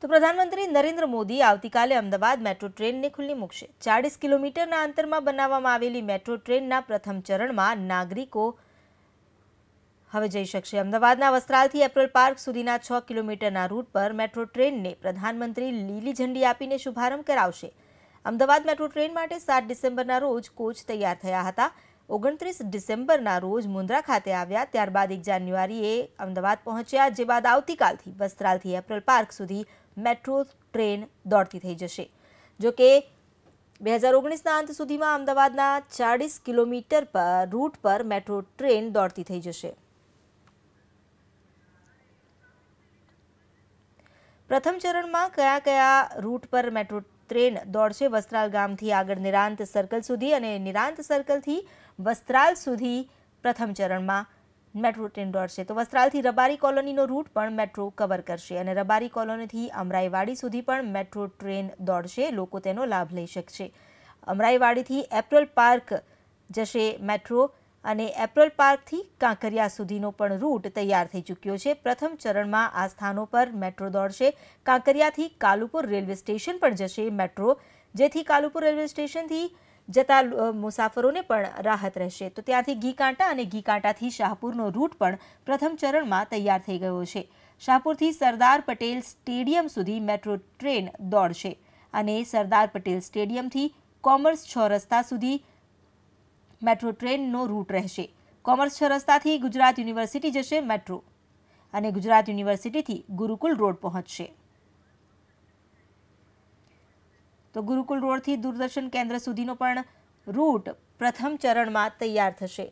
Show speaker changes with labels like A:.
A: તો પ્રધાનમંત્રી નરેન્દ્ર મોદી આવતીકાલે અમદાવાદ મેટ્રો ટ્રેનને ખુલ્લી મૂકશે। 40 કિલોમીટરના અંતરમાં બનાવવામાં આવેલી મેટ્રો ટ્રેનના પ્રથમ ચરણમાં નાગરિકો હવે જઈ શકશે। અમદાવાદના વસ્ત્રાલથી એપ્રલ પાર્ક સુધીના 6 કિલોમીટરના રૂટ પર મેટ્રો ટ્રેનને પ્રધાનમંત્રી લીલી ઝંડી આપીને શુભારંભ કરાવશે। અમદાવાદ મેટ્રો ટ્રેન માટે 7 ડિસેમ્બરના રોજ કોચ તૈયાર થયા હતા। 29 ડિસેમ્બરના રોજ મુન્દ્રા ખાતે આવ્યા, ત્યારબાદ 1 જાન્યુઆરીએ અમદાવાદ પહોંચ્યા, જે બાદ આવતીકાલથી વસ્ત્રાલથી એપ્રલ પાર્ક સુધી મેટ્રો ટ્રેન દોડતી થઈ જશે। જો કે 2019ના અંત સુધીમાં અમદાવાદના 40 કિલોમીટર પર રૂટ પર મેટ્રો ટ્રેન દોડતી થઈ જશે। પ્રથમ ચરણમાં કયા રૂટ પર મેટ્રો ટ્રેન દોડશે? વસ્ત્રાલ ગામથી આગળ નિરાંત સર્કલ સુધી અને નિરાંત સર્કલથી વસ્ત્રાલ સુધી પ્રથમ ચરણમાં મેટ્રો ટ્રેન દોડશે। તો વસ્ત્રાલથી રબારી કોલોનીનો રૂટ પણ મેટ્રો કવર કરશે અને રબારી કોલોનીથી અમરાઈવાડી સુધી પણ મેટ્રો ટ્રેન દોડશે। લોકો તેનો લાભ લઈ શકશે। અમરાઈવાડીથી એપ્રલ પાર્ક જશે મેટ્રો અને એપ્રલ પાર્કથી કાંકરિયા સુધીનો પણ રૂટ તૈયાર થઈ ચૂક્યો છે। પ્રથમ ચરણમાં આ સ્થાનો પર મેટ્રો દોડશે। કાંકરિયાથી કાલુપુર રેલવે સ્ટેશન પણ જશે મેટ્રો, જેથી કાલુપુર રેલવે સ્ટેશનથી જતા મુસાફરોને પણ રાહત રહેશે। તો ત્યાંથી ઘીકાંટા અને ઘીકાંટાથી શાહપુરનો રૂટ પણ પ્રથમ ચરણમાં તૈયાર થઈ ગયો છે। શાહપુરથી સરદાર પટેલ સ્ટેડિયમ સુધી મેટ્રો ટ્રેન દોડશે અને સરદાર પટેલ સ્ટેડિયમથી કોમર્સ 6 રસ્તા સુધી મેટ્રો ટ્રેનનો રૂટ રહેશે। કોમર્સ 6 રસ્તાથી ગુજરાત યુનિવર્સિટી જશે મેટ્રો અને ગુજરાત યુનિવર્સિટીથી ગુરુકુલ રોડ પહોંચશે। તો ગુરુકુલ રોડથી દૂરદર્શન કેન્દ્ર સુધીનો પણ રૂટ પ્રથમ ચરણમાં તૈયાર થશે।